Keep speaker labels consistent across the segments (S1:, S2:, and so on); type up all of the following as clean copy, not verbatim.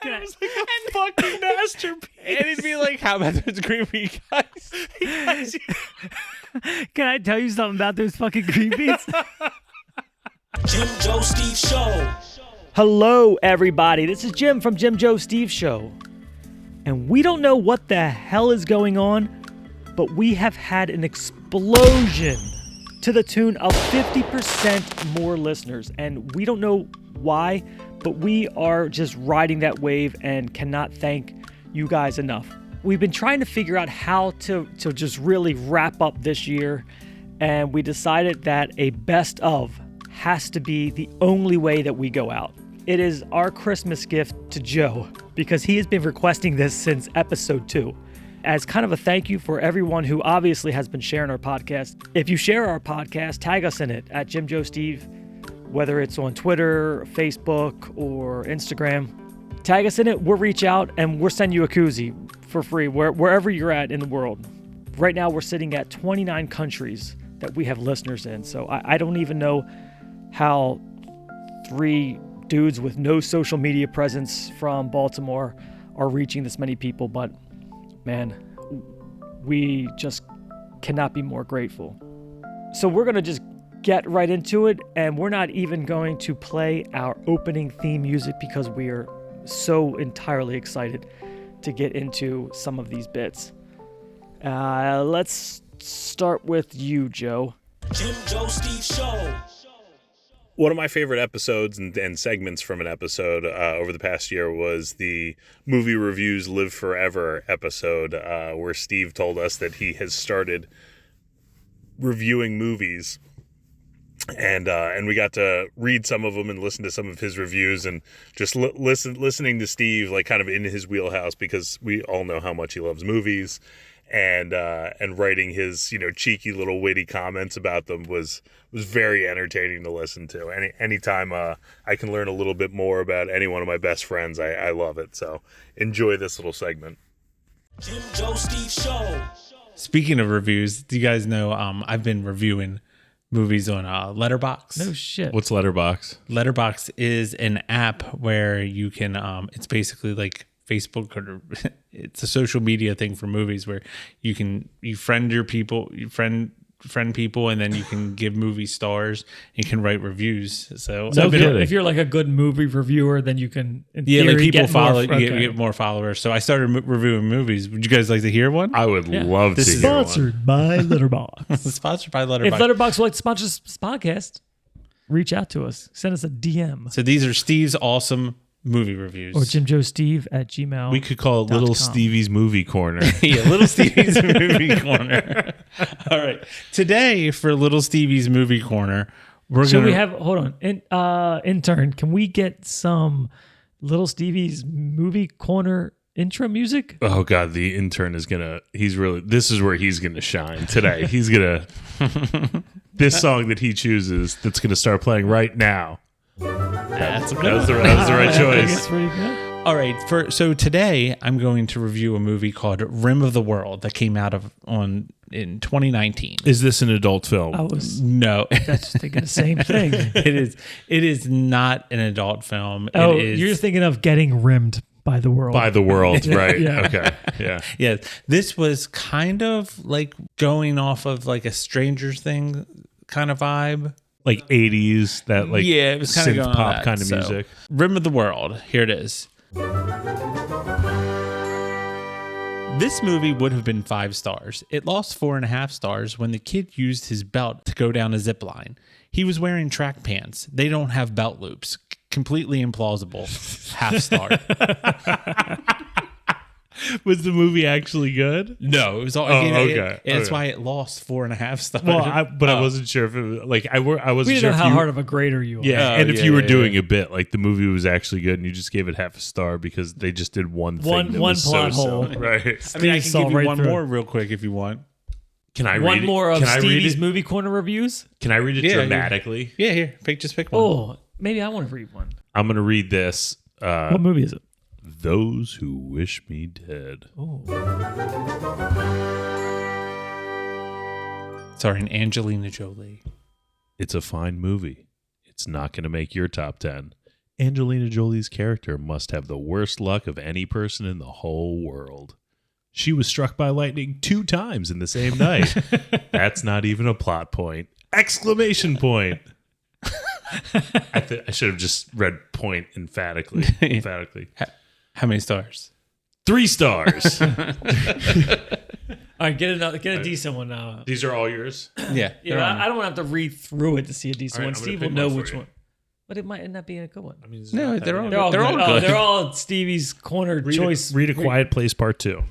S1: It was like a fucking masterpiece.
S2: And it'd be like, how about those green bean guys?
S1: Can I tell you something about those fucking green beans?
S3: Jim, Joe, Steve Show.
S1: Hello, everybody. This is Jim from Jim, Joe, Steve Show. And we don't know what the hell is going on, but we have had an explosion to the tune of 50% more listeners. And we don't know why, but we are just riding that wave and cannot thank you guys enough. We've been trying to figure out how to just really wrap up this year, and we decided that a best of has to be the only way that we go out. It is our Christmas gift to Joe because he has been requesting this since episode 2. As kind of a thank you for everyone who obviously has been sharing our podcast. If you share our podcast, tag us in it at Jim Joe Steve, whether it's on Twitter, Facebook, or Instagram. Tag us in it, we'll reach out and we'll send you a koozie for free wherever you're at in the world. Right now we're sitting at 29 countries that we have listeners in. So I don't even know how 3 dudes with no social media presence from Baltimore are reaching this many people, but man, we just cannot be more grateful. So we're going to just get right into it, and we're not even going to play our opening theme music because we are so entirely excited to get into some of these bits. Let's start with you, Joe.
S3: Jim, Joe, Steve Show.
S4: One of my favorite episodes and segments from an episode over the past year was the Movie Reviews Live Forever episode, where Steve told us that he has started reviewing movies, and we got to read some of them and listen to some of his reviews, and just listening to Steve, like, kind of in his wheelhouse, because we all know how much he loves movies, and writing his, cheeky little witty comments about them was very entertaining to listen to. Anytime I can learn a little bit more about any one of my best friends, I love it. So enjoy this little segment.
S3: Jim, Joe, Steve Show.
S2: Speaking of reviews, do you guys know I've been reviewing movies on Letterboxd?
S1: No shit.
S4: What's Letterboxd?
S2: Letterboxd is an app where you can, it's basically like Facebook, or it's a social media thing for movies where you friend your people, friend people, and then you can give movie stars. You can write reviews. So
S1: if you're like a good movie reviewer, then you can, in theory,
S2: like people
S1: get
S2: follow,
S1: more,
S2: you get more followers. So I started reviewing movies. Would you guys like to hear one?
S4: I would love to hear one.
S1: Sponsored by Letterboxd.
S2: Sponsored by Letterboxd.
S1: If Letterboxd would like to sponsor this podcast, reach out to us. Send us a DM.
S2: So these are Steve's awesome movie reviews.
S1: Or JimJoeSteve@gmail.com.
S4: We could call it Little Stevie's Movie Corner.
S2: Yeah, Little Stevie's Movie Corner. All right. Today, for Little Stevie's Movie Corner,
S1: hold on. Intern, can we get some Little Stevie's Movie Corner intro music?
S4: Oh God, the intern is this is where he's gonna shine today. He's gonna, this song that he chooses, that's gonna start playing right now.
S2: That
S4: was the right choice.
S1: That's pretty good.
S2: All right. So today I'm going to review a movie called Rim of the World that came out in 2019.
S4: Is this an adult film?
S2: No.
S1: That's thinking the same thing.
S2: It is not an adult film.
S1: Oh, you're thinking of Getting Rimmed by the World.
S4: By the world, right?
S1: Yeah.
S4: Okay. Yeah.
S2: Yeah. This was kind of like going off of like a Stranger Things kind of vibe.
S4: Like 80s, that like
S2: it was kind of
S4: synth
S2: going
S4: pop
S2: that.
S4: kind of music.
S2: Rim of the World. Here it is. This movie would have been 5 stars. It lost 4.5 stars when the kid used his belt to go down a zip line. He was wearing track pants. They don't have belt loops. Completely implausible. Half star.
S4: Was the movie actually good?
S2: No, it was all.
S4: Okay.
S2: That's why it lost 4.5 stars.
S4: Well, I wasn't sure if it was like I wasn't
S1: We didn't
S4: sure
S1: know
S4: if
S1: how
S4: you,
S1: hard of a grader you are.
S4: Yeah,
S2: Oh,
S4: and if
S2: yeah,
S4: you were
S2: yeah,
S4: doing
S2: yeah.
S4: a bit, like the movie was actually good, and you just gave it half a star because they just did one thing.
S1: One
S4: that was
S1: plot
S4: so
S1: hole.
S4: silly. Right.
S2: I mean, I
S1: Steve
S2: can
S1: saw
S2: give you
S1: right
S2: one
S1: through
S2: more
S1: it.
S2: real quick if you want.
S4: Can I read
S1: One
S4: it?
S1: more of
S4: Can I read
S1: Stevie's
S4: it?
S1: Movie Corner reviews?
S4: Can I read it
S2: Yeah,
S4: dramatically?
S2: Yeah, here, just pick one.
S1: Oh, maybe I want to read one.
S4: I'm going to read this.
S1: What movie is it?
S4: Those Who Wish Me Dead.
S1: Oh.
S2: Starring Angelina Jolie.
S4: It's a fine movie. It's not going to make your top 10.
S5: Angelina Jolie's character must have the worst luck of any person in the whole world. She was struck by lightning 2 times in the same night. That's not even a plot point. Exclamation point. I should have just read point emphatically.
S2: How many stars?
S5: 3 stars.
S1: All right, get a decent one now.
S5: These are all yours?
S2: Yeah.
S1: Yeah, I don't want to have to read through it to see a decent
S5: All right,
S1: one.
S5: I'm gonna
S1: Steve will
S5: pick
S1: know
S5: one for
S1: which
S5: you.
S1: one. But it might end up being a good one.
S5: I mean,
S2: No, they're all
S1: They're all
S2: They're all
S1: good.
S2: good.
S1: They're all Stevie's corner choice.
S5: Read A Quiet Place Part 2.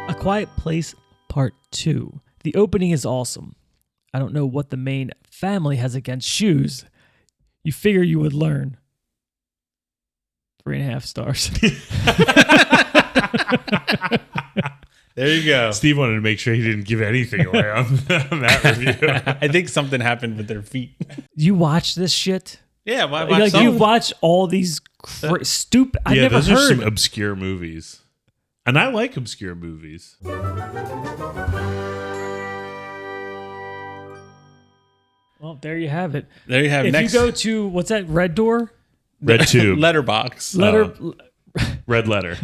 S1: A Quiet Place Part 2. The opening is awesome. I don't know what the main family has against shoes. You figure you would learn. 3.5 stars.
S2: There you go.
S5: Steve wanted to make sure he didn't give anything away on that review.
S2: I think something happened with their feet.
S1: You watch this shit?
S2: Yeah,
S1: Like you watch all these stupid. I've never
S5: those
S1: heard.
S5: are some obscure movies. And I like obscure movies.
S1: Well, there you have it.
S2: There you have
S1: If
S2: next
S1: you go to what's that Red Door?
S5: Red Tube.
S2: letterbox.
S5: Red Letter.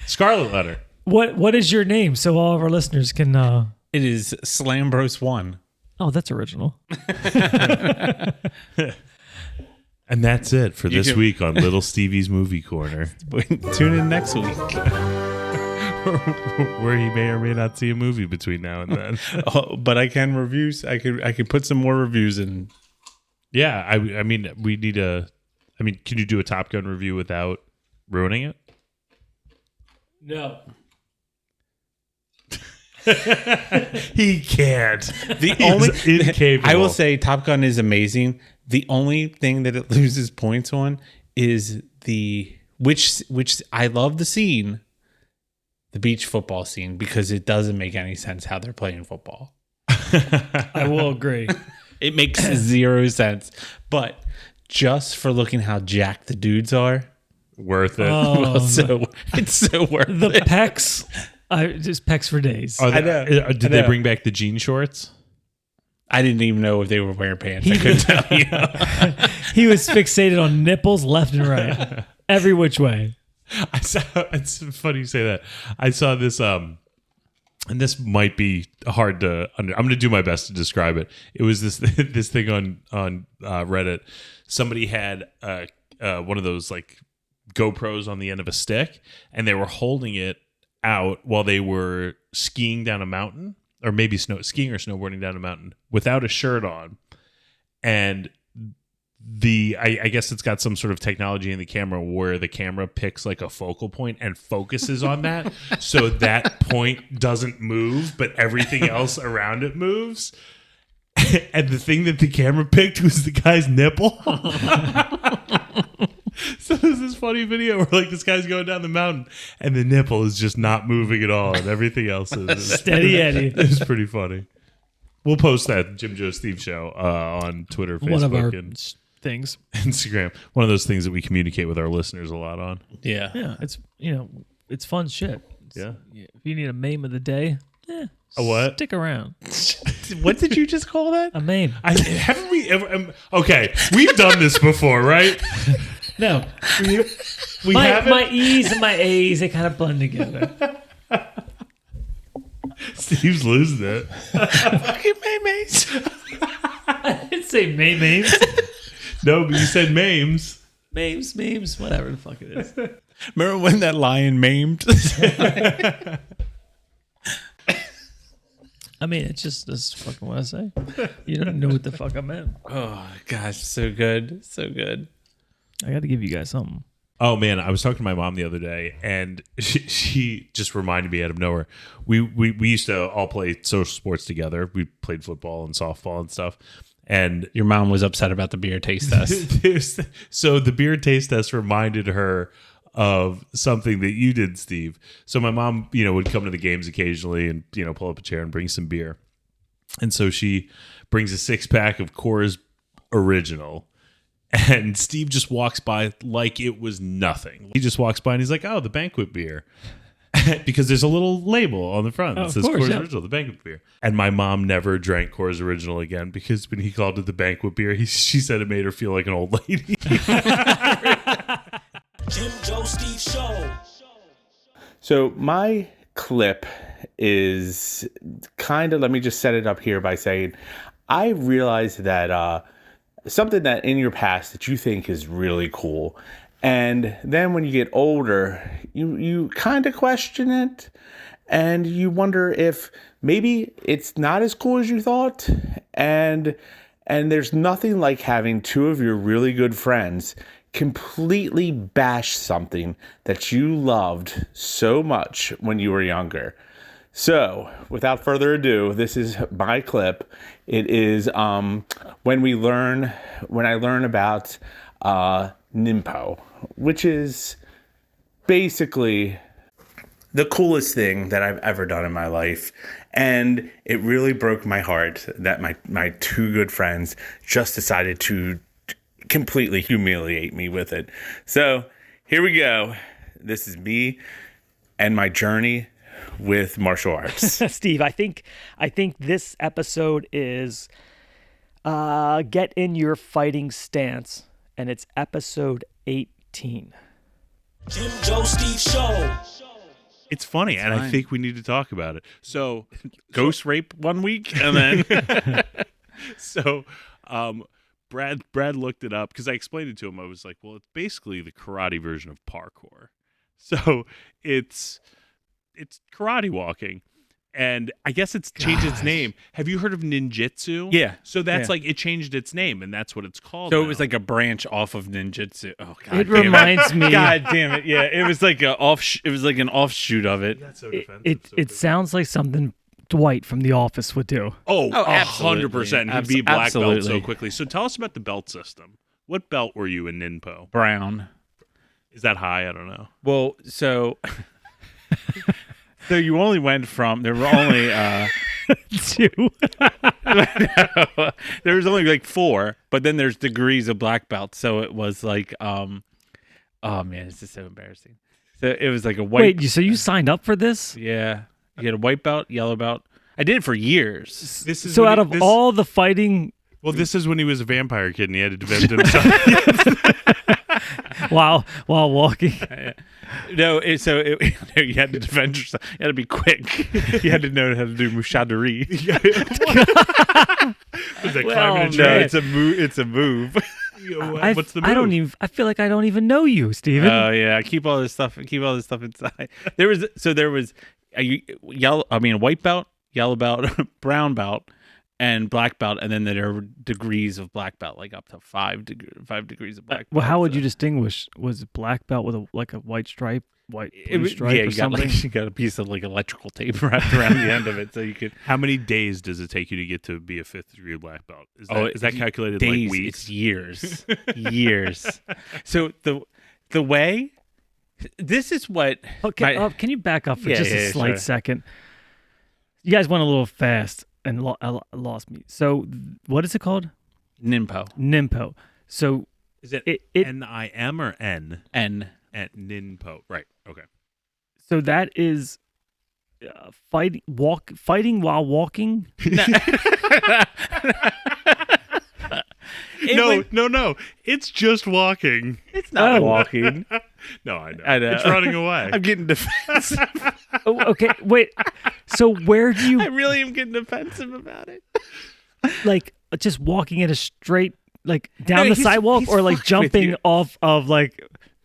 S5: Scarlet Letter.
S1: What is your name so all of our listeners can?
S2: It is Slambros 1.
S1: Oh, that's original.
S5: And that's it for this
S2: can-
S5: week on Little Stevie's Movie Corner,
S2: Tune in next week.
S5: where he may or may not see a movie between now and then.
S2: Oh, but I can reviews. I could put some more reviews in.
S5: Yeah, I mean, we need a. I mean, can you do a Top Gun review without ruining it?
S1: No.
S5: He can't.
S2: The only
S5: incapable.
S2: I will say Top Gun is amazing. The only thing that it loses points on is which I love the scene, the beach football scene, because it doesn't make any sense how they're playing football.
S1: I will agree.
S2: It makes 0 sense. But just for looking how jacked the dudes are,
S5: worth it.
S1: Oh,
S2: it's so worth
S1: the
S2: it.
S1: pecs, just pecs for days.
S5: Are they,
S2: I know.
S5: did
S2: I
S5: they
S2: know.
S5: bring back the jean shorts?
S2: I didn't even know if they were wearing pants. I couldn't tell you.
S1: He was fixated on nipples left and right, every which way.
S5: I saw. It's funny you say that. I saw this. And this might be hard to. I'm going to do my best to describe it. It was this thing on Reddit. Somebody had one of those like GoPros on the end of a stick, and they were holding it out while they were skiing down a mountain, or maybe skiing or snowboarding down a mountain without a shirt on. And I guess it's got some sort of technology in the camera where the camera picks like a focal point and focuses on that, so that point doesn't move, but everything else around it moves. And the thing that the camera picked was the guy's nipple. So there's this funny video where like this guy's going down the mountain and the nipple is just not moving at all, and everything else is
S1: Steady Eddie.
S5: It's pretty funny. We'll post that Jim Joe Steve show on Twitter, Facebook,
S1: One of our
S5: and
S1: things.
S5: Instagram. One of those things that we communicate with our listeners a lot on.
S2: Yeah.
S1: Yeah, it's it's fun shit.
S5: Yeah.
S1: If you need a meme of the day,
S5: A what?
S1: stick around.
S2: What did you just call that?
S1: A meme.
S5: Haven't we ever? Okay, we've done this before, right?
S1: No,
S5: We
S1: my
S5: haven't.
S1: E's and my A's, they kind of blend together.
S5: Steve's losing it.
S2: Fucking mayonnaise.
S1: I didn't say memes.
S5: No, but you said memes.
S1: memes, whatever the fuck it is.
S2: Remember when that lion maimed?
S1: I mean, it's just fucking what I say. You don't know what the fuck I meant.
S2: Oh gosh, so good, so good.
S1: I got to give you guys something.
S5: Oh man, I was talking to my mom the other day, and she just reminded me out of nowhere. We used to all play social sports together. We played football and softball and stuff. And
S2: Your mom was upset about the beer taste test.
S5: so the beer taste test reminded her of something that you did, Steve. So my mom, would come to the games occasionally and pull up a chair and bring some beer. And so she brings a 6-pack of Coors Original. And Steve just walks by like it was nothing. He just walks by and he's like, "Oh, the banquet beer." because there's a little label on the front that
S1: of
S5: says
S1: course,
S5: Coors
S1: yeah.
S5: Original, the banquet beer. And my mom never drank Coors Original again because when he called it the banquet beer, she said it made her feel like an old lady.
S3: Jim Joe Steve Show.
S6: So my clip is kind of, let me just set it up here by saying, I realized that something that in your past that you think is really cool, and then when you get older, you kind of question it, and you wonder if maybe it's not as cool as you thought, and there's nothing like having two of your really good friends completely bash something that you loved so much when you were younger. So, without further ado, this is my clip. It is when I learn about Ninpo, which is basically the coolest thing that I've ever done in my life. And it really broke my heart that my two good friends just decided to completely humiliate me with it. So here we go. This is me and my journey with martial arts.
S1: Steve, I think this episode is get in your fighting stance, and it's episode 18.
S3: Jim Joe Steve Show.
S5: It's funny, and I think we need to talk about it. So,
S2: Ghost rape one week, and then
S5: so Brad looked it up because I explained it to him. I was like, well, it's basically the karate version of parkour. So it's karate walking. And I guess it's changed its name. Have you heard of ninjutsu?
S2: Yeah.
S5: So that's
S2: Yeah.
S5: like it changed its name, and that's what it's called.
S2: so
S5: now.
S2: it was like a branch off of ninjutsu. Oh god,
S1: It
S2: damn
S1: reminds me.
S2: God damn it! Yeah, it was like an It was like an offshoot of it.
S5: That's so
S1: It
S5: defensive.
S1: it sounds like something Dwight from The Office would do.
S5: Oh,
S2: absolutely.
S5: 100%. He'd be black belt so
S2: Absolutely.
S5: quickly. So tell us about the belt system. What belt were you in Ninpo?
S2: Brown.
S5: Is that high? I don't know.
S2: Well, so you only went from there were only
S1: Two.
S2: there was only like 4, but then there's degrees of black belt. So it was like oh man, this is so embarrassing. So it was like a white.
S1: Wait, so you signed up for this?
S2: Yeah, you had a white belt, yellow belt. I did it for years.
S5: This is
S1: So
S5: when
S1: out of all the fighting
S5: this is when he was a vampire kid and he had to defend himself.
S1: while walking.
S2: No, you had to defend yourself. You had to be quick. You had to know how to do mushadari.
S5: Was that
S1: Well,
S5: climbing a
S1: man.
S5: tree?
S2: No, it's a move. It's a move.
S5: What's the move?
S1: I feel like I don't even know you, Steven.
S2: Oh yeah, I keep all this stuff inside. There was a white belt, yellow belt, brown belt, and black belt, and then there were degrees of black belt, like up to 5 degrees of black belt.
S1: Well, how would
S2: So
S1: you distinguish? Was it black belt with a white stripe, white
S2: it
S1: blue
S2: was-
S1: stripe,
S2: yeah,
S1: or something?
S2: you got a piece of like electrical tape wrapped around the end of it, so you could.
S5: How many days does it take you to get to be a 5th degree black belt? Is that,
S2: Oh,
S5: is that calculated
S2: Days,
S5: like weeks?
S2: it's years, years. So the way, this is what.
S1: Okay,
S2: my-
S1: can you back up for
S2: Yeah,
S1: just
S2: yeah,
S1: a slight
S2: sure.
S1: second? You guys went a little fast and lost me. So, what is it called?
S2: Ninpo.
S1: Ninpo. So,
S5: Is it,
S1: it
S5: N-I-M or N?
S2: N.
S5: At Ninpo. Right. Okay.
S1: so that is fighting while walking.
S5: No. It's just walking.
S2: It's not
S1: Oh.
S2: walking.
S5: No, I know.
S2: I know.
S5: It's running away.
S2: I'm getting defensive.
S1: Oh, okay, wait. So where do
S2: I
S1: you
S2: really am getting defensive about it.
S1: like just walking at a straight like down
S2: No,
S1: the sidewalk,
S2: he's
S1: or like
S2: fucking with
S1: jumping
S2: you.
S1: off of like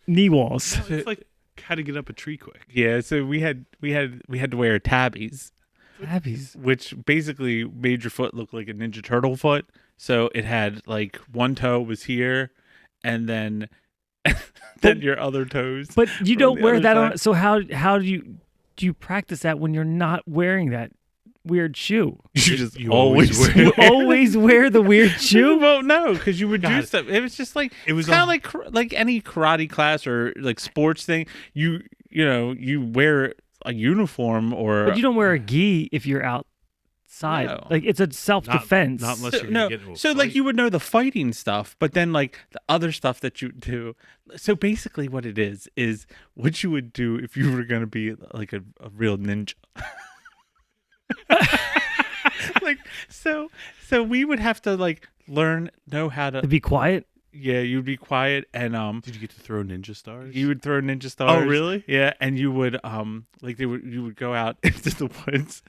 S1: knee walls?
S5: It's like how to get up a tree quick.
S2: Yeah, so we had to wear tabbies,
S1: Abby's.
S2: which basically made your foot look like a Ninja Turtle foot. So it had like one toe was here, and then your other toes.
S1: But you
S2: on
S1: don't
S2: the
S1: wear
S2: other
S1: that on.
S2: side.
S1: So how do you practice that when you're not wearing that weird shoe?
S5: You always wear
S1: You always wear the weird
S2: You
S1: shoe.
S2: won't know because you would do
S5: God.
S2: stuff. It was just like
S5: It was
S2: kind
S5: a-
S2: of like any karate class or like sports thing. You wear a uniform or
S1: But you don't wear a gi if you're side.
S2: No.
S1: Like it's a self-defense.
S5: Not unless you're
S2: No,
S5: gonna get into a
S2: so like
S5: fight.
S2: you would know the fighting stuff, but then like the other stuff that you do. So basically, what it is what you would do if you were gonna be like a real ninja. Like so we would have to like know how
S1: To
S2: to.
S1: be quiet.
S2: Yeah, you'd be quiet and
S5: Did you get to throw ninja stars?
S2: you would throw ninja stars.
S5: Oh, really?
S2: Yeah, and you would you would go out into the woods.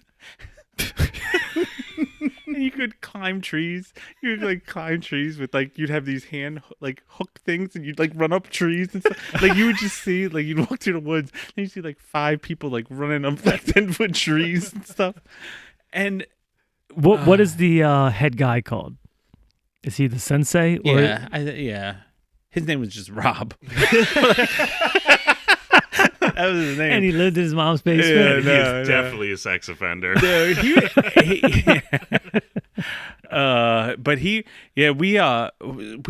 S2: And you could climb trees. You would like climb trees with like you'd have these hand like hook things, and you'd like run up trees and stuff. Like you would just see like you'd walk through the woods, and you see like 5 people like running up like 10-foot trees and stuff. And
S1: What is the head guy called? Is he the sensei? Or
S2: yeah, his name was just Rob. That was his name.
S1: and he lived in his mom's basement.
S5: He is definitely a sex offender.
S2: No, but we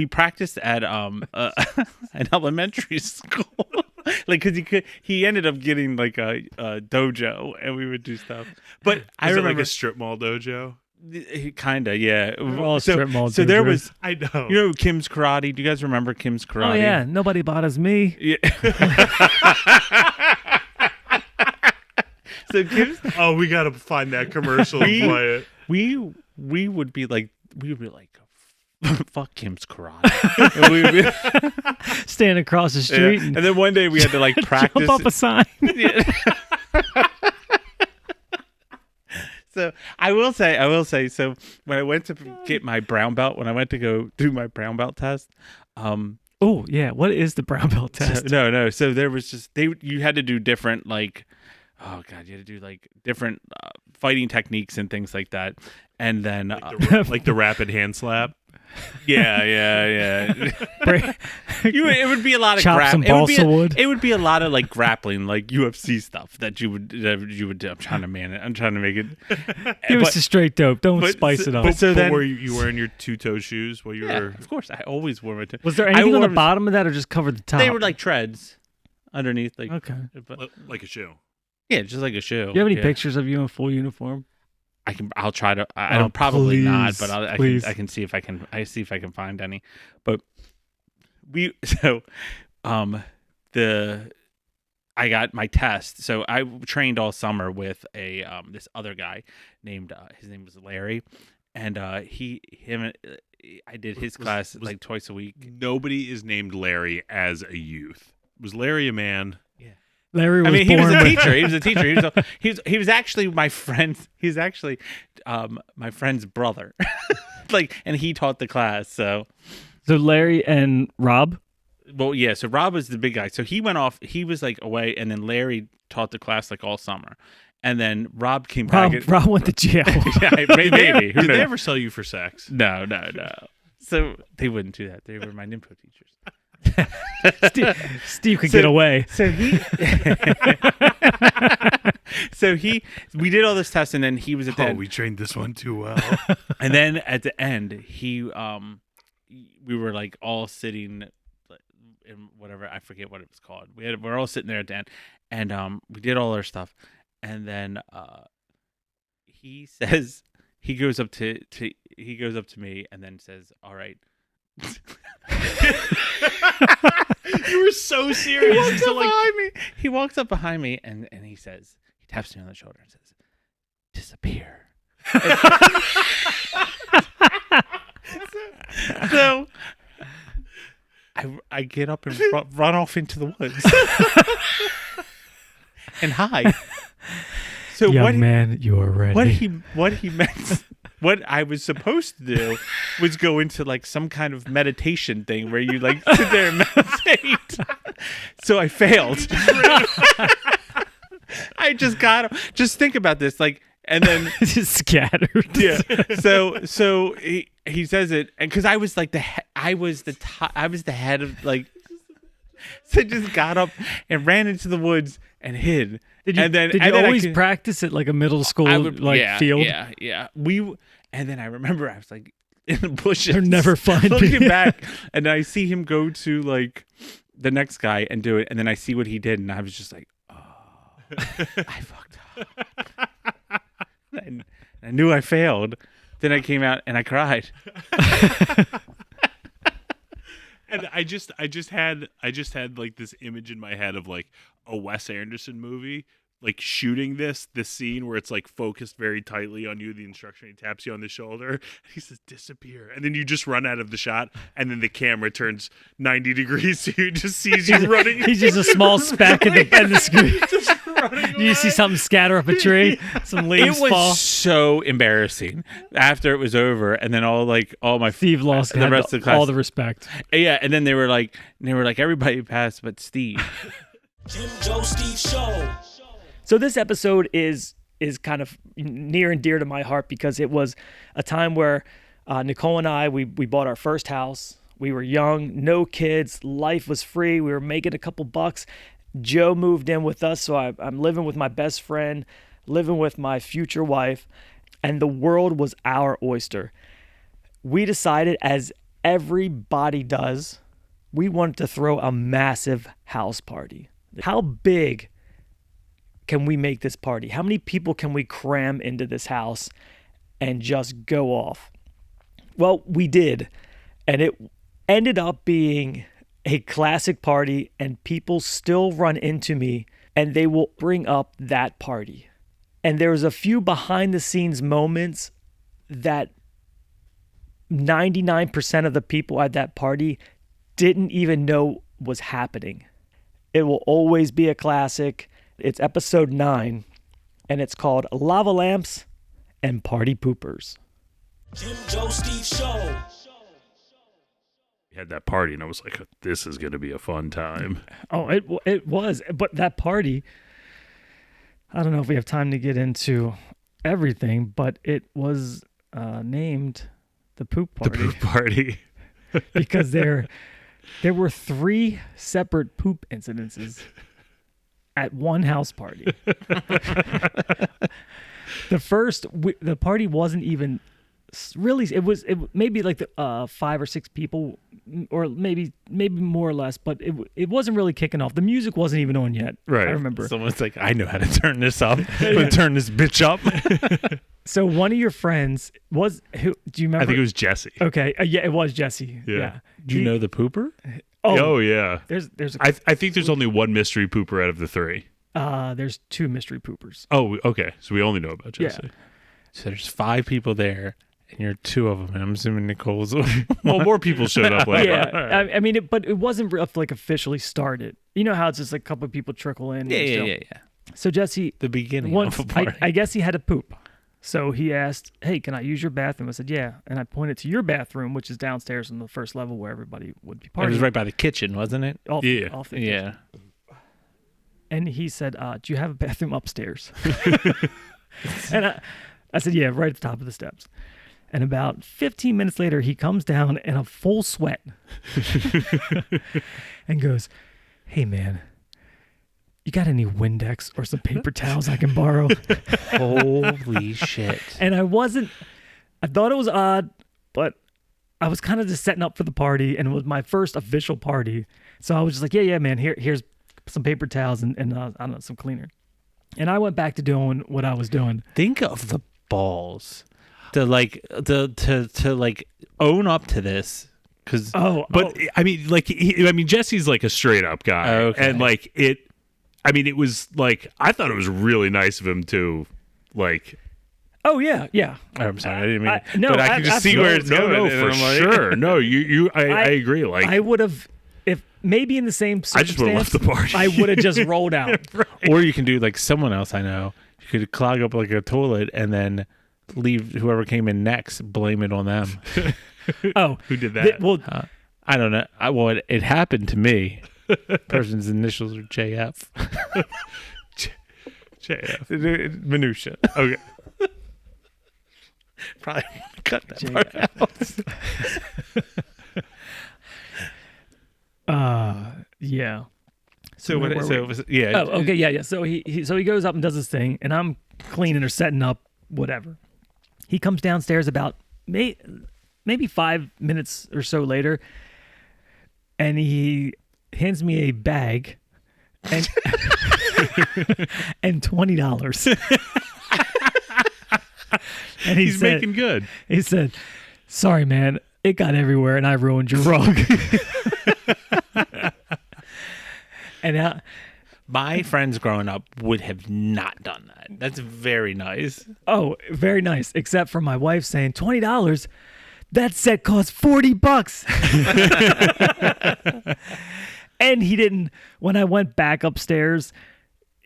S2: practiced at an elementary school, like because he ended up getting like a dojo, and we would do stuff. But I
S5: Is it
S2: remember
S5: like a strip mall dojo?
S2: kinda, yeah.
S1: We're all strip mall
S2: so there
S1: dojos.
S2: was,
S5: I know.
S2: you know, Kim's Karate. Do you guys remember Kim's Karate?
S1: Oh yeah, nobody bothers me.
S2: Yeah. So Kim's.
S5: Oh, we gotta find that commercial and play it.
S2: We would be like fuck Kim's Karate. And we would be,
S1: Stand across the
S2: yeah.
S1: street
S2: And then one day we had to like practice.
S1: jump up a sign.
S2: So I will say. So when I went to get my brown belt, when I went to go do my brown belt test,
S1: Oh yeah, what is the brown belt test?
S2: no. So there was just you had to do different like, oh god, you had to do like different fighting techniques and things like that, and then
S5: Like the rapid hand slap.
S2: yeah. It would be a lot of
S1: Chop some balsa wood.
S2: It would be a lot of like grappling, like UFC stuff that you would do. I'm trying to man it. I'm trying to make it.
S1: Give us a straight dope. Don't spice it up.
S2: But so then,
S5: were you wearing your two-toe shoes while you
S2: yeah,
S5: were?
S2: of course, I always wore my.
S1: Was there
S2: I
S1: anything on
S2: wore
S1: the bottom of that, or just covered the top?
S2: They were like treads underneath, like
S1: Okay.
S2: but,
S5: Like a shoe.
S2: yeah, just like a shoe.
S1: Do you have any
S2: yeah.
S1: pictures of you in full uniform?
S2: I'll try to. I
S1: Oh,
S2: don't probably not,
S1: please,
S2: but
S1: please.
S2: I can see if I can. I see if I can find any. But I got my test. So I trained all summer with this other guy named his name was Larry, and I did his class like twice a week.
S5: Nobody is named Larry as a youth. Was Larry a man?
S1: Larry was
S2: I mean, he
S1: born
S2: was a
S1: with-
S2: teacher. He was a teacher. He was actually my friend. He's actually my friend's brother. Like, and he taught the class. So,
S1: So Larry and Rob.
S2: well, yeah. So Rob was the big guy. So he went off. He was like away, and then Larry taught the class like all summer, and then Rob came back.
S1: Rob went to jail.
S2: Yeah, maybe. Who
S5: Did they
S2: knows?
S5: ever sell you for sex?
S2: No. So they wouldn't do that. They were my nympho teachers.
S1: Steve could get away.
S2: We did all this tests, and then he was at the
S5: Oh,
S2: end.
S5: we trained this one too well.
S2: And then at the end, we were like all sitting in whatever, I forget what it was called. We're all sitting there at the end, and we did all our stuff, and then he says he goes up to me and then says, "All right."
S5: You were so serious.
S2: He walks up behind me and he says, he taps me on the shoulder and says, "Disappear." So I get up and run off into the woods and hide. So
S1: Young man, you are ready.
S2: what he meant, what I was supposed to do was go into like some kind of meditation thing where you like sit there and meditate. So I failed. I just got him. Just think about this, like, and then
S1: Just scattered.
S2: yeah. So he says it, and because I was like I was the head of like. So I just got up and ran into the woods and hid.
S1: Did you,
S2: and then,
S1: did
S2: and
S1: you
S2: then
S1: always practice at like a middle school field?
S2: Yeah. And then I remember I was like in the bushes.
S1: They're never finding
S2: looking
S1: you.
S2: back, and I see him go to like the next guy and do it, and then I see what he did, and I was just like, oh, I fucked up. I knew I failed. Then I came out and I cried.
S5: And I just had like this image in my head of like a Wes Anderson movie, like shooting this scene where it's like focused very tightly on you, the instruction, he taps you on the shoulder, and he says disappear, and then you just run out of the shot, and then the camera turns 90 degrees so you just sees you running.
S1: He's just a small speck in the screen. You see something scatter up a tree, some leaves
S2: It was
S1: fall.
S2: so embarrassing after it was over, and then all my
S1: Steve lost
S2: the rest of the class,
S1: all the respect.
S2: Yeah, and then they were like everybody passed but Steve.
S3: Jim Joe Steve Show.
S1: So this episode is kind of near and dear to my heart because it was a time where Nicole and I we bought our first house. We were young, no kids, life was free. We were making a couple bucks. Joe moved in with us, so I'm living with my best friend, living with my future wife, and the world was our oyster. We decided, as everybody does, we wanted to throw a massive house party. How big can we make this party? How many people can we cram into this house and just go off? Well, we did, and it ended up being a classic party, and people still run into me and they will bring up that party. And there's a few behind the scenes moments that 99% of the people at that party didn't even know was happening. It will always be a classic. It's episode 9, and it's called Lava Lamps and Party Poopers.
S3: Jim Joe Steve Show.
S5: We had that party, and I was like, this is going to be a fun time.
S1: Oh, it was. But that party, I don't know if we have time to get into everything, but it was named the Poop Party.
S5: The poop party.
S1: Because there were 3 separate poop incidences at one house party. The party wasn't even really, it maybe like the 5 or 6 people, or maybe more or less, but it wasn't really kicking off. The music wasn't even on yet.
S5: Right.
S1: I remember.
S2: Someone's like, I know how to turn this up. I'm gonna turn this bitch up.
S1: So one of your friends was who? Do you remember?
S5: I think it was Jesse.
S1: Okay, yeah, it was Jesse. Yeah.
S2: Do you know the pooper?
S5: Oh yeah.
S1: There's
S5: I think there's only one mystery pooper out of the 3.
S1: there's 2 mystery poopers.
S5: Oh, okay. So we only know about Jesse.
S1: Yeah.
S2: So there's 5 people there, and you're 2 of them, and I'm assuming Nicole's.
S5: Well, more people showed up later.
S1: Yeah, I mean, but it wasn't like officially started. You know how it's just like a couple of people trickle in.
S2: Yeah.
S1: So Jesse,
S2: The beginning
S1: once
S2: of a party.
S1: I guess he had to poop, so he asked, "Hey, can I use your bathroom?" I said, "Yeah," and I pointed to your bathroom, which is downstairs on the first level where everybody would be
S2: It
S1: partying.
S2: was right by the kitchen, wasn't it?
S1: Off
S5: Yeah.
S1: off the
S2: Yeah.
S1: And he said, "Do you have a bathroom upstairs?" And I said, "Yeah, right at the top of the steps." And about 15 minutes later, he comes down in a full sweat and goes, "Hey, man, you got any Windex or some paper towels I can borrow?"
S2: Holy shit.
S1: And I thought it was odd, but I was kind of just setting up for the party, and it was my first official party. So I was just like, yeah, man, here's some paper towels and I don't know, some cleaner. And I went back to doing what I was doing.
S2: Think of the balls to own up to this. Cause
S5: I mean, Jesse's like a straight up guy.
S2: Okay.
S5: And like it was like, I thought it was really nice of him to like,
S1: Oh yeah.
S2: I'm sorry, I didn't mean.
S1: No,
S2: but I can just see where it's going.
S5: No,
S2: and
S5: for
S2: I'm like-
S5: sure. No, I agree. Like,
S1: I would have, if maybe in the same
S5: I just would've
S1: circumstance,
S5: left the party.
S1: I would have just rolled out.
S2: Or you can do like someone else I know. You could clog up like a toilet and then leave whoever came in next, blame it on them.
S1: Oh,
S5: who did that?
S2: I don't know. It happened to me. Person's initials are JF.
S5: JF.
S2: Minutia.
S5: Okay.
S2: Probably cut that part out.
S1: Yeah.
S2: So
S1: where
S2: what?
S1: were
S2: So
S1: we?
S2: it was, yeah.
S1: Oh, okay, yeah. So he goes up and does his thing, and I'm cleaning or setting up, whatever. He comes downstairs about maybe 5 minutes or so later, and he hands me a bag and and $20. And he
S5: He's
S1: said,
S5: making good.
S1: He said, "Sorry, man, it got everywhere, and I ruined your rug." And
S2: My friends growing up would have not done that. That's very nice.
S1: oh, very nice. Except for my wife saying $20. That set cost $40. And he didn't. When I went back upstairs,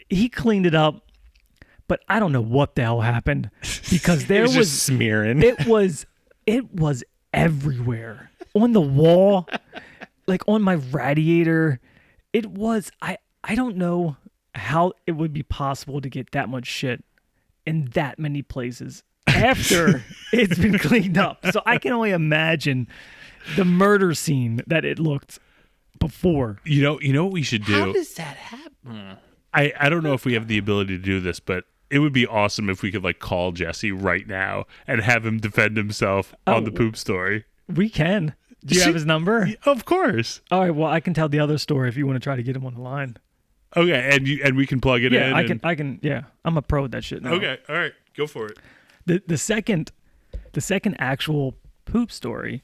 S1: he cleaned it up, but I don't know what the hell happened because there
S2: was
S1: was
S2: just smearing.
S1: It was everywhere on the wall, like on my radiator. It was. I don't know how it would be possible to get that much shit in that many places after it's been cleaned up. So I can only imagine the murder scene that it looked before.
S5: You know what we should do?
S2: How does that happen?
S5: I don't know if we have the ability to do this, but it would be awesome if we could like call Jesse right now and have him defend himself on the poop story.
S1: We can. Do you have his number?
S5: Of course.
S1: All right. Well, I can tell the other story if you want to try to get him on the line.
S5: Okay, and we can plug it in.
S1: Yeah, I can. Yeah, I'm a pro at that shit now.
S5: Okay, all right, go for it.
S1: The second actual poop story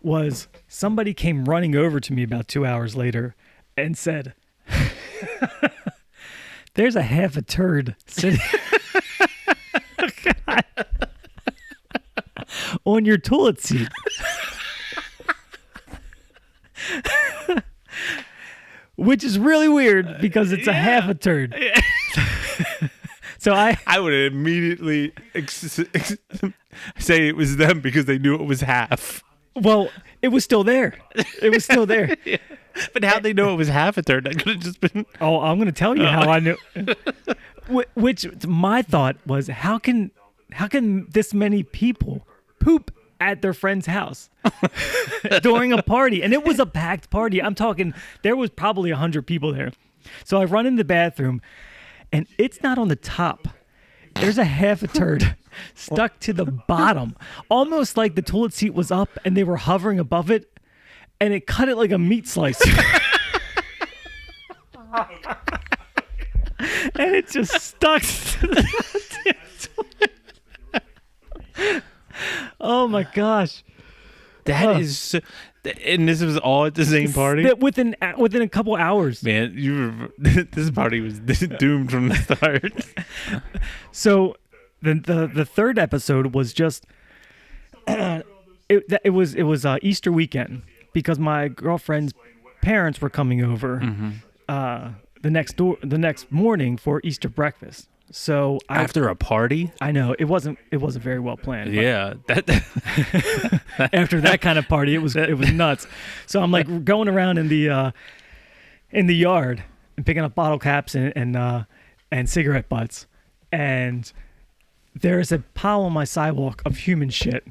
S1: was somebody came running over to me about 2 hours later and said, "There's a half a turd sitting on your toilet seat." Which is really weird because it's a half a turd. So
S2: I would immediately say it was them because they knew it was half.
S1: Well, it was still there. It was still there.
S2: Yeah. But how'd they know it was half a third? That could have just been.
S1: Oh, I'm going to tell you how I knew. Which my thought was, how can this many people poop at their friend's house during a party? And it was a packed party. I'm talking, there was probably 100 people there. So I run in the bathroom, and it's not on the top. There's a half a turd stuck to the bottom, almost like the toilet seat was up and they were hovering above it, and it cut it like a meat slice. And it just stuck to the toilet. Oh my gosh.
S2: That is so, and this was all at the same party?
S1: Within a couple hours.
S2: Man, this party was doomed from the start.
S1: So the third episode was just it was Easter weekend because my girlfriend's parents were coming over the next morning for Easter breakfast. So
S2: After a party?
S1: I know it wasn't very well planned.
S2: Yeah,
S1: After that kind of party, it was nuts. So I'm like going around in the yard and picking up bottle caps and cigarette butts, and there's a pile on my sidewalk of human shit.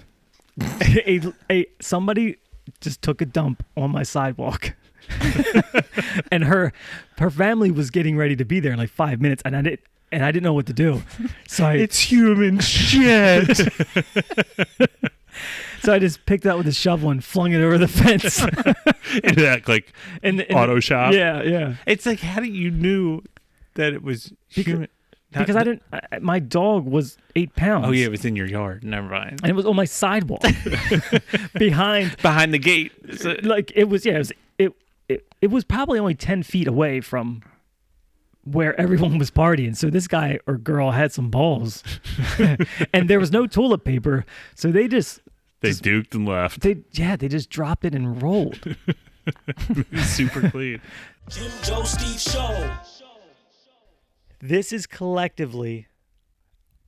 S1: Somebody just took a dump on my sidewalk. And her family was getting ready to be there in like 5 minutes, and I didn't know what to do. So
S5: It's human shit.
S1: So I just picked it up with a shovel and flung it over the fence.
S5: Into that like auto shop.
S1: Yeah.
S2: It's like, how do you knew that it was human?
S1: Because I didn't. My dog was 8 pounds.
S2: Oh yeah, it was in your yard. Never mind.
S1: And it was on my sidewalk, behind
S2: the gate. So,
S1: like it was. Yeah, it was probably only 10 feet away from where everyone was partying. So this guy or girl had some balls, and there was no toilet paper, so they
S5: duked and left.
S1: They just dropped it and rolled.
S5: Super clean.
S3: Jim Joe Steve Show.
S1: This is collectively,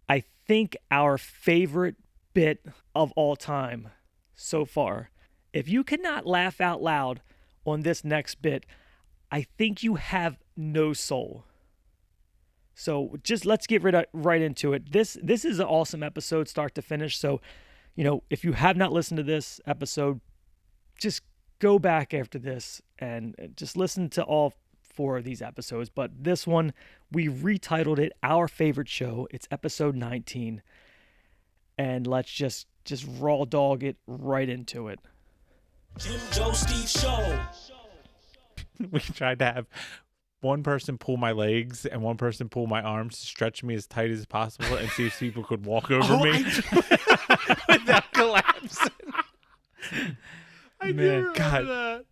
S1: I think, our favorite bit of all time so far. If you cannot laugh out loud on this next bit, I think you have no soul. So just let's get right into it. This is an awesome episode, start to finish. So, if you have not listened to this episode, just go back after this and just listen to all 4 of these episodes. But this one, we retitled it Our Favorite Show. It's episode 19. And let's just raw dog it right into it.
S3: Jim Joe Steve Show.
S2: we tried to have one person pull my legs and one person pull my arms to stretch me as tight as possible and see if people could walk over me without collapsing.
S5: I do remember
S2: God.
S5: that.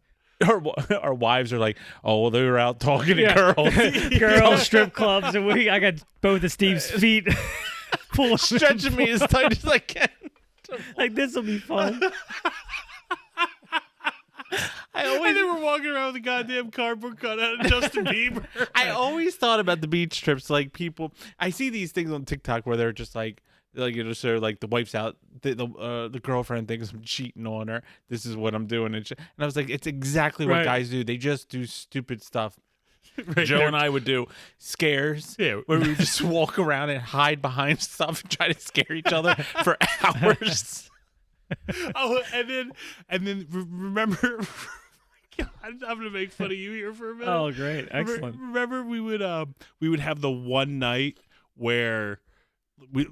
S2: Our wives are like, oh, well, they were out talking to girls.
S1: Girls, strip clubs, and I got both of Steve's feet full
S2: Stretching me as tight as I can.
S1: Like, this will be fun.
S5: And then we're walking around with a goddamn cardboard cutout of Justin Bieber.
S2: I always thought about the beach trips, like people. I see these things on TikTok where they're just like so like the wife's out, the girlfriend thinks I'm cheating on her. This is what I'm doing, and I was like, it's exactly what
S1: Right.
S2: guys do. They just do stupid stuff.
S5: Right.
S2: Joe and I would do scares,
S5: Yeah.
S2: where we would just walk around and hide behind stuff and try to scare each other for hours.
S5: Oh, and then remember. God, I'm gonna make fun of you here for a minute.
S1: Oh, great. Excellent.
S5: Remember we would have the one night where we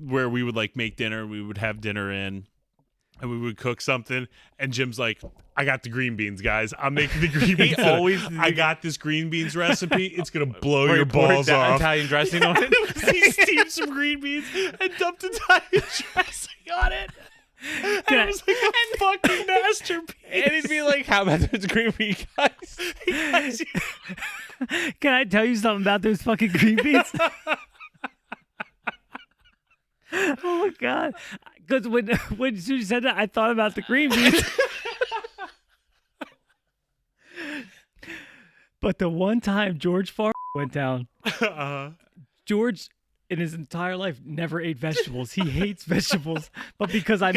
S5: would like make dinner. We would have dinner in, and we would cook something. And Jim's like, "I got the green beans, guys. I'm making the green beans. I got this green beans recipe. It's gonna blow your balls off."
S2: Italian dressing on it.
S5: He steamed some green beans and dumped Italian dressing on it. And it was like a fucking masterpiece.
S2: And it'd be like, how about those green bean guys?
S1: Can I tell you something about those fucking green beans? Oh my God. Because when Susie said that, I thought about the green beans. But the one time George went down, George in his entire life never ate vegetables. He hates vegetables. But because I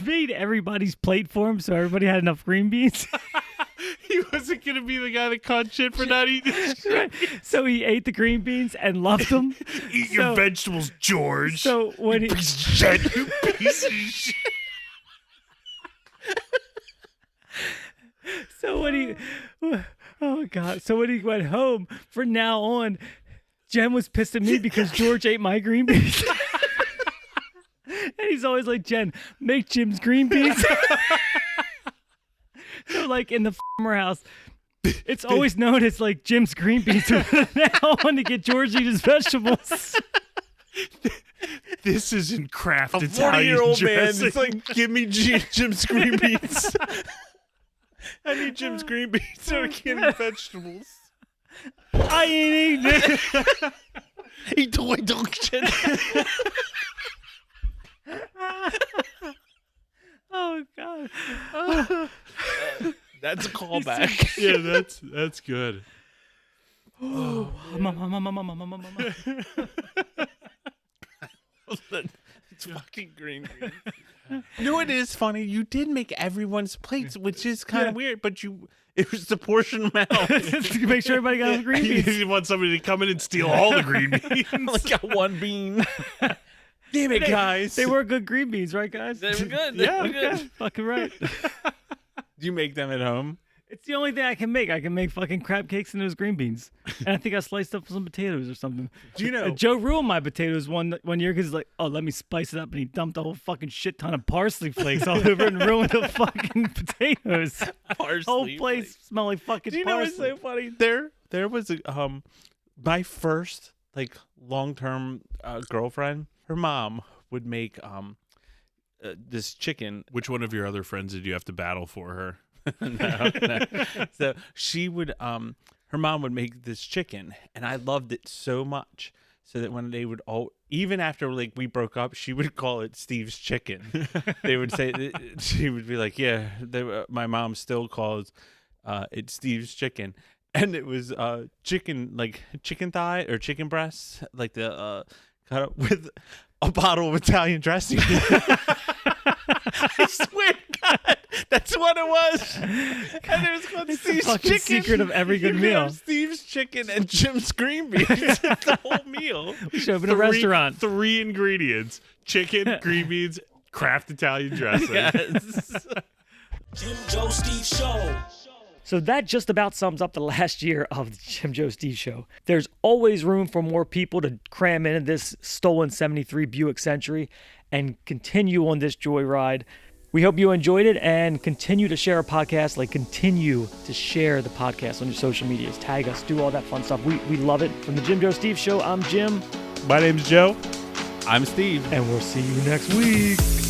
S1: made everybody's plate for him, so everybody had enough green beans.
S5: He wasn't gonna be the guy that caught shit for not eating his
S1: Right. So he ate the green beans and loved them.
S5: Eat your vegetables, George.
S1: So when he
S5: Shit, you piece of shit.
S1: So when he, oh God! So when he went home, from now on, Jen was pissed at me because George ate my green beans, and he's always like, "Jen, make Jim's green beans." So like in the house, it's always known as like Jim's green beans. From now on, to get George to eat his vegetables.
S5: This isn't craft
S2: A
S5: Italian
S2: 40-year-old man
S5: dressing.
S2: is like, give me Jim's green beans. I need Jim's green beans so I can't eat vegetables.
S1: I ain't eating it.
S2: He toy dog shit.
S1: Oh God!
S2: That's a callback.
S5: Yeah, that's good.
S2: It's fucking green. You know, it is funny. You did make everyone's plates, which is kind of weird, but it was the portion amount.
S1: To make sure everybody got green
S5: You
S1: beans.
S5: didn't want somebody to come in and steal all the green beans.
S2: Only got one bean. Damn it, guys.
S1: They were good green beans, right, guys?
S2: They were good.
S5: Yeah,
S2: They were good.
S1: Fucking right.
S2: Do you make them at home?
S1: It's the only thing I can make. I can make fucking crab cakes and those green beans. And I think I sliced up some potatoes or something.
S2: Do you know?
S1: Joe ruined my potatoes one year because he's like, oh, let me spice it up. And he dumped a whole fucking shit ton of parsley flakes all over and ruined the fucking potatoes. Whole place smelled like fucking
S2: Do you know what's
S1: parsley.
S2: so funny? There was a my first like long-term girlfriend. Her mom would make this chicken.
S5: Which one of your other friends did you have to battle for her?
S2: No. So she would her mom would make this chicken, and I loved it so much, so that when they would even after like we broke up, she would call it Steve's chicken. They would say, she would be like, yeah, my mom still calls it Steve's chicken. And it was chicken, like chicken thigh or chicken breasts, like the cut up with a bottle of Italian dressing. I swear to God, that's what it was. And it was called
S1: It's the
S2: Steve's
S1: fucking
S2: chicken.
S1: secret of every good
S2: You could
S1: meal.
S2: have Steve's chicken and Jim's green beans. The whole meal.
S1: We should open a restaurant.
S5: 3 ingredients: chicken, green beans, Kraft Italian dressing.
S2: Yes.
S3: Jim Joe Steve Show.
S1: So that just about sums up the last year of the Jim Joe Steve Show. There's always room for more people to cram into this stolen 73 Buick Century and continue on this joyride. We hope you enjoyed it and continue to share our podcast. Like, continue to share the podcast on your social medias. Tag us, do all that fun stuff. We love it. From the Jim Joe Steve Show, I'm Jim.
S2: My name's Joe.
S6: I'm Steve.
S1: And we'll see you next week.